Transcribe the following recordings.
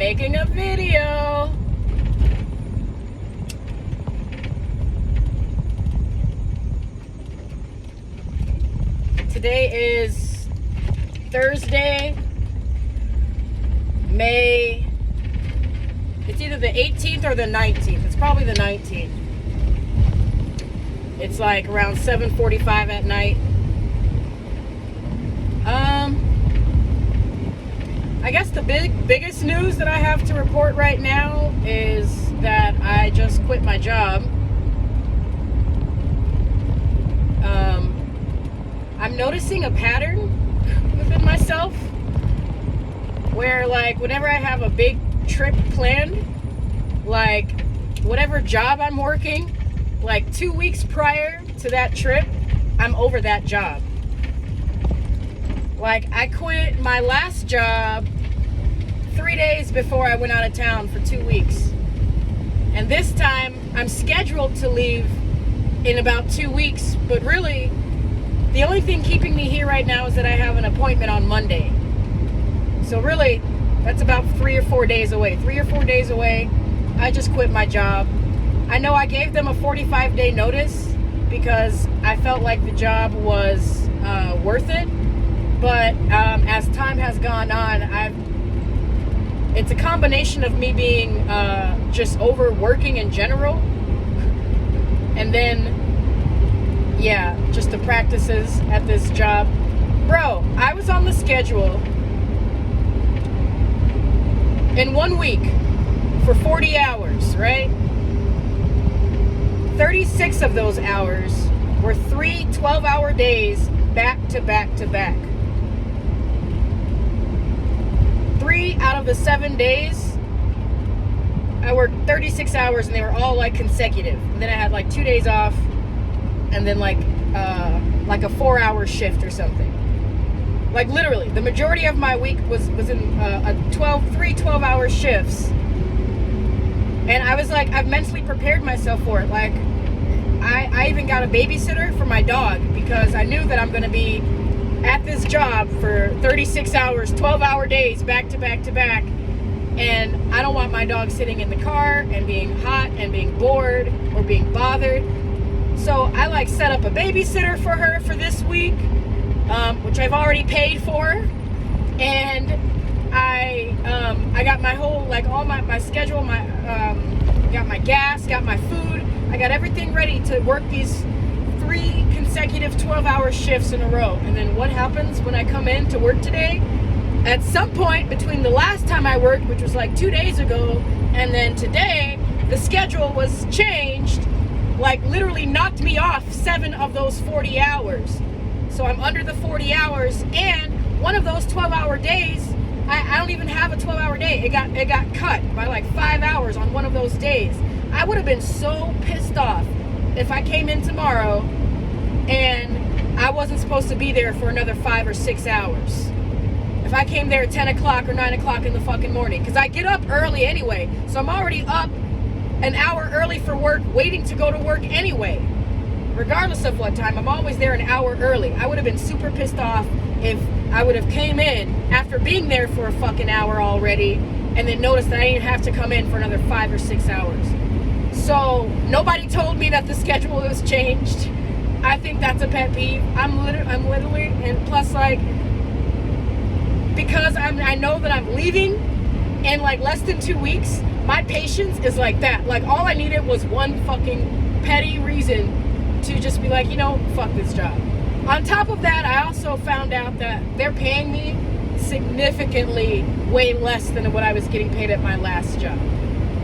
making a video. Today is Thursday, May, it's either the 18th or the 19th. It's probably the 19th. It's like around 7:45 at night. I guess the biggest news that I have to report right now is that I just quit my job. I'm noticing a pattern within myself where, like, whenever I have a big trip planned, like whatever job I'm working, like 2 weeks prior to that trip, I'm over that job. Like, I quit my last job 3 days before I went out of town for 2 weeks. And this time, I'm scheduled to leave in about 2 weeks, but really, the only thing keeping me here right now is that I have an appointment on Monday. So really, that's about 3 or 4 days away. 3 or 4 days away, I just quit my job. I know I gave them a 45-day notice because I felt like the job was worth it. But as time has gone on, it's a combination of me being just overworking in general. And then, yeah, just the practices at this job. Bro, I was on the schedule in 1 week for 40 hours, right? 36 of those hours were 3 12-hour days back to back to back. 3 out of the 7 days, I worked 36 hours and they were all like consecutive. And then I had like 2 days off and then like a 4-hour shift or something. Like literally, the majority of my week was in 3 12-hour shifts. And I was like, I've mentally prepared myself for it. Like, I even got a babysitter for my dog because I knew that I'm going to be at this job for 36 hours, 12-hour days, back to back to back. And I don't want my dog sitting in the car and being hot and being bored or being bothered. So I like set up a babysitter for her for this week, which I've already paid for. And I got my whole, like, all my schedule, got my gas, got my food. I got everything ready to work these 3 consecutive 12-hour shifts in a row. And then what happens when I come in to work today? At some point between the last time I worked, which was like 2 days ago, and then today, the schedule was changed, like literally knocked me off 7 of those 40 hours. So I'm under the 40 hours, and one of those 12-hour days, I don't even have a 12-hour day. It got cut by like 5 hours on one of those days. I would have been so pissed off if I came in tomorrow and I wasn't supposed to be there for another 5 or 6 hours. If I came there at 10 o'clock or 9 o'clock in the fucking morning, because I get up early anyway, so I'm already up an hour early for work, waiting to go to work anyway. Regardless of what time, I'm always there an hour early. I would have been super pissed off if I would have came in after being there for a fucking hour already and then noticed that I didn't have to come in for another 5 or 6 hours. So nobody told me that the schedule was changed. I think that's a pet peeve. I'm literally, and plus, like, because I know that I'm leaving in like less than 2 weeks, my patience is like that. Like, all I needed was one fucking petty reason to just be like, you know, fuck this job. On top of that, I also found out that they're paying me significantly way less than what I was getting paid at my last job.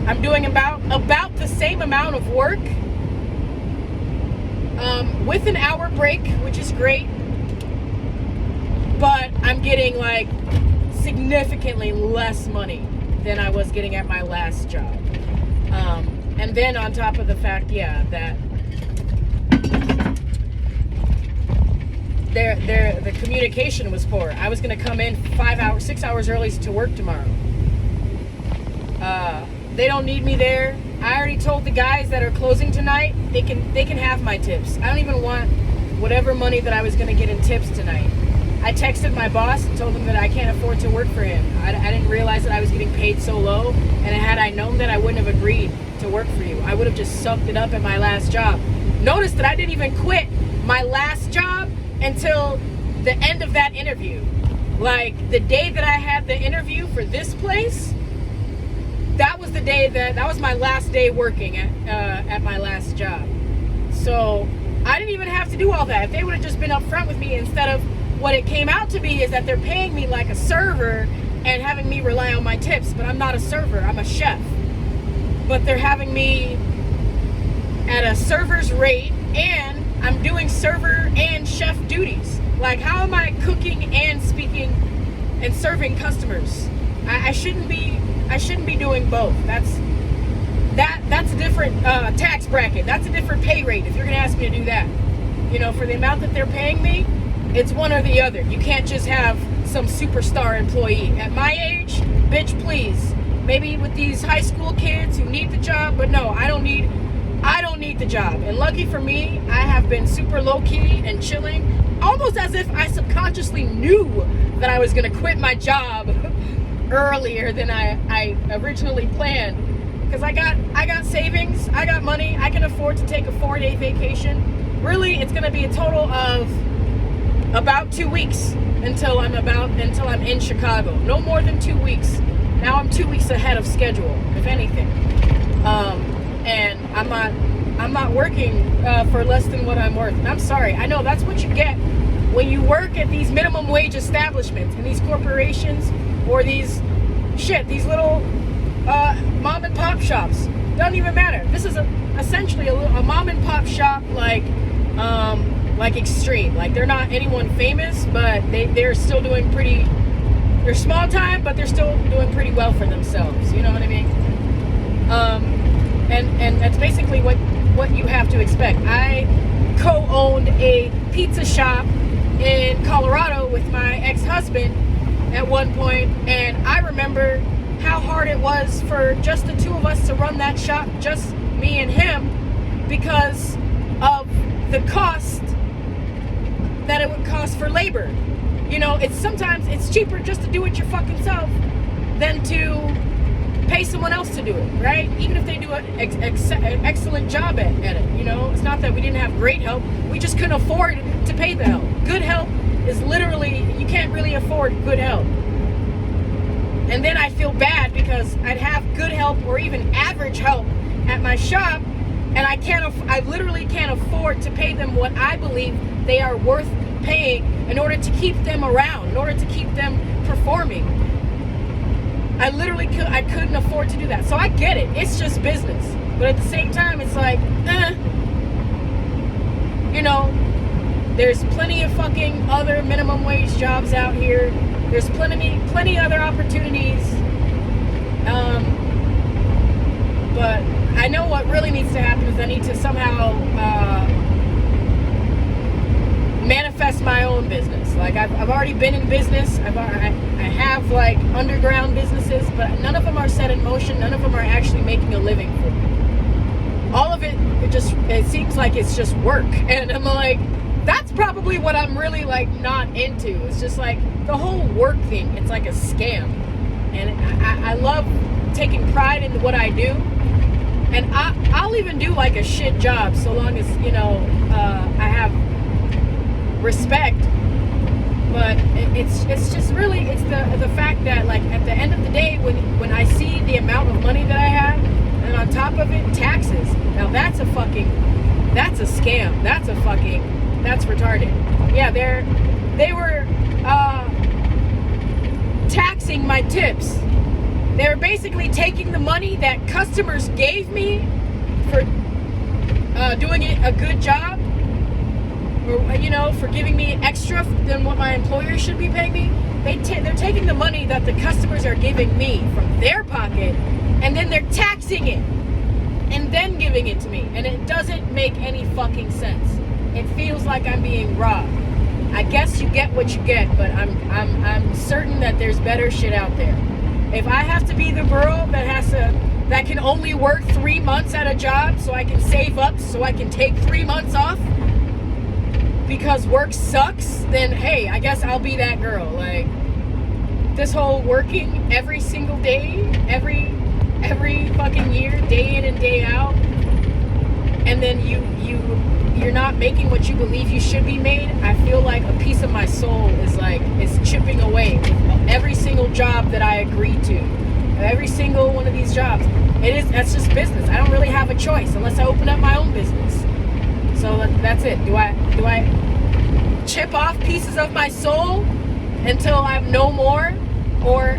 I'm doing about the same amount of work with an hour break, which is great, but I'm getting like significantly less money than I was getting at my last job. And then on top of the fact, yeah, that the communication was poor. I was going to come in 6 hours early to work tomorrow. They don't need me there. I already told the guys that are closing tonight, they can have my tips. I don't even want whatever money that I was going to get in tips tonight. I texted my boss and told him that I can't afford to work for him. I didn't realize that I was getting paid so low, and had I known that, I wouldn't have agreed to work for you. I would have just sucked it up at my last job. Notice that I didn't even quit my last job until the end of that interview. Like, the day that I had the interview for this place, that was the day that was my last day working at my last job. So I didn't even have to do all that. If they would have just been upfront with me, instead of what it came out to be is that they're paying me like a server and having me rely on my tips. But I'm not a server, I'm a chef. But they're having me at a server's rate, and I'm doing server and chef duties. Like, how am I cooking and speaking and serving customers? I shouldn't be doing both. That's a different tax bracket. That's a different pay rate if you're gonna ask me to do that. You know, for the amount that they're paying me, it's one or the other. You can't just have some superstar employee. At my age, bitch, please. Maybe with these high school kids who need the job, but no, I don't need the job. And lucky for me, I have been super low-key and chilling, almost as if I subconsciously knew that I was gonna quit my job earlier than I originally planned. Because I got savings, I got money, I can afford to take a 4-day vacation. Really, it's gonna be a total of about 2 weeks until I'm in Chicago. No more than 2 weeks. Now I'm 2 weeks ahead of schedule, if anything. And I'm not working for less than what I'm worth. And I'm sorry, I know that's what you get when you work at these minimum wage establishments and these corporations, or these little mom and pop shops. Doesn't even matter. This is essentially a mom and pop shop, like Extreme. Like, they're not anyone famous, but they're still doing pretty. They're small time, but they're still doing pretty well for themselves. You know what I mean? And that's basically what you have to expect. I co-owned a pizza shop in Colorado with my ex-husband at one point, and I remember how hard it was for just the two of us to run that shop, just me and him, because of the cost that it would cost for labor. You know, sometimes it's cheaper just to do it your fucking self than to pay someone else to do it, right? Even if they do an excellent job at it. You know, it's not that we didn't have great help, we just couldn't afford to pay the help. Good help is literally, you can't really afford good help. And then I feel bad because I'd have good help or even average help at my shop, and I literally can't afford to pay them what I believe they are worth paying in order to keep them around, in order to keep them performing. I couldn't afford to do that. So I get it, it's just business. But at the same time, it's like, you know, there's plenty of fucking other minimum wage jobs out here. There's plenty other opportunities. But I know what really needs to happen is I need to somehow manifest my own business. Like, I've already been in business. I have like underground businesses, but none of them are set in motion. None of them are actually making a living for me. All of it seems like it's just work. And I'm like, that's probably what I'm really like not into. It's just like the whole work thing. It's like a scam. And I love taking pride in what I do. And I'll even do like a shit job so long as, you know, I have respect. But it's just really, it's the fact that, like, at the end of the day, when I see the amount of money that I have, and on top of it, taxes. Now that's a scam. That's retarded. Yeah, they were taxing my tips. They were basically taking the money that customers gave me for doing a good job, or, you know, for giving me extra than what my employer should be paying me. They're taking the money that the customers are giving me from their pocket, and then they're taxing it and then giving it to me. And it doesn't make any fucking sense. It feels like I'm being robbed. I guess you get what you get, but I'm certain that there's better shit out there. If I have to be the girl that can only work 3 months at a job so I can save up so I can take 3 months off, because work sucks, then hey, I guess I'll be that girl. Like, this whole working every single day, every fucking year, day in and day out, and then you're not making what you believe you should be made. I feel like a piece of my soul is chipping away every single job that I agreed to. Every single one of these jobs. That's just business. I don't really have a choice unless I open up my own business. So that's it. Do I chip off pieces of my soul until I'm no more? Or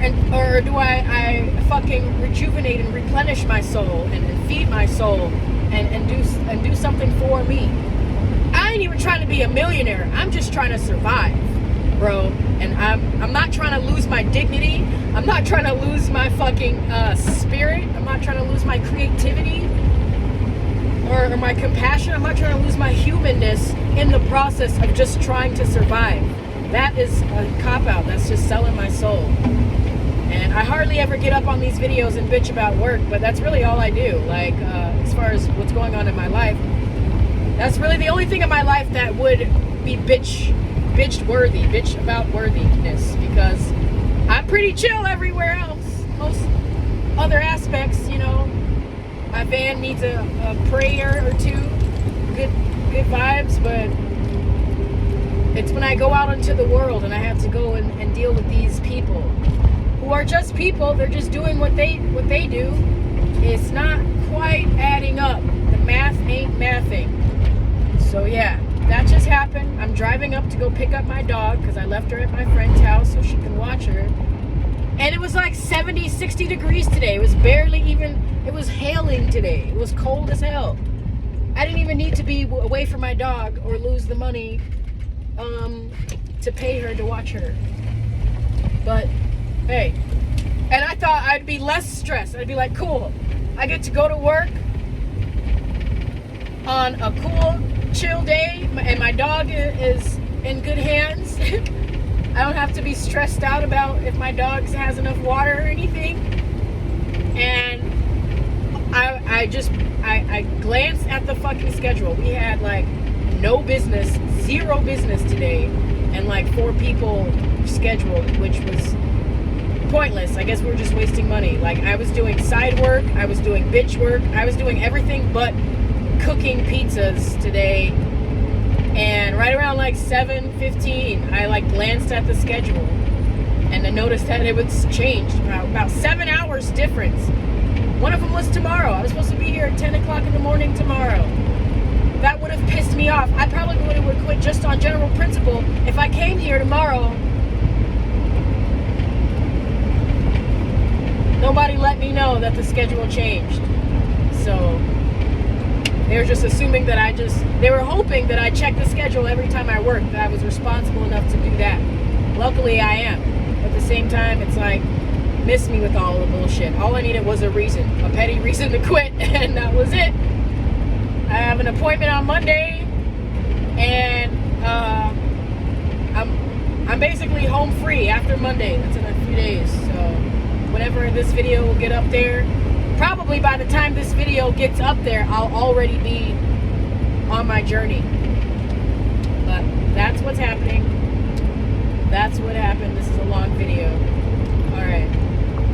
do I fucking rejuvenate and replenish my soul and feed my soul and do something for me? I ain't even trying to be a millionaire. I'm just trying to survive, bro. And I'm not trying to lose my dignity. I'm not trying to lose my fucking spirit. I'm not trying to lose my creativity or my compassion. I'm not trying to lose my humanness in the process of just trying to survive. That is a cop-out. That's just selling my soul. And I hardly ever get up on these videos and bitch about work, but that's really all I do. Like, as far as what's going on in my life, that's really the only thing in my life that would be bitch about worthiness, because I'm pretty chill everywhere else. Most other aspects, you know, my van needs a prayer or two, good vibes, but it's when I go out into the world and I have to go and deal with these people who are just people. They're just doing what they do. It's not quite adding up. The math ain't mathing. So yeah, that just happened. I'm driving up to go pick up my dog because I left her at my friend's house so she can watch her. And it was like 70, 60 degrees today. It was barely even, it was hailing today. It was cold as hell. I didn't even need to be away from my dog or lose the money to pay her to watch her. But hey, and I thought I'd be less stressed. I'd be like, cool, I get to go to work on a cool, chill day, and my dog is in good hands. I don't have to be stressed out about if my dog has enough water or anything. And I glanced at the fucking schedule. We had like no business, zero business today, and like 4 people scheduled, which was pointless. I guess we were just wasting money. Like, I was doing side work, I was doing bitch work, I was doing everything but cooking pizzas today. And right around like 7:15, I like glanced at the schedule and I noticed that it was changed, about 7 hours difference. One of them was tomorrow. I was supposed to be here at 10 o'clock in the morning tomorrow. That would have pissed me off. I probably would have quit just on general principle if I came here tomorrow. Nobody let me know that the schedule changed. So they were just assuming that they were hoping that I check the schedule every time I worked, that I was responsible enough to do that. Luckily I am. But at the same time, it's like, miss me with all the bullshit. All I needed was a reason, a petty reason to quit, and that was it. I have an appointment on Monday, and I'm basically home free after Monday. That's in a few days. So whenever this video will get up there, probably by the time this video gets up there, I'll already be on my journey. But that's what's happening. That's what happened. This is a long video. All right.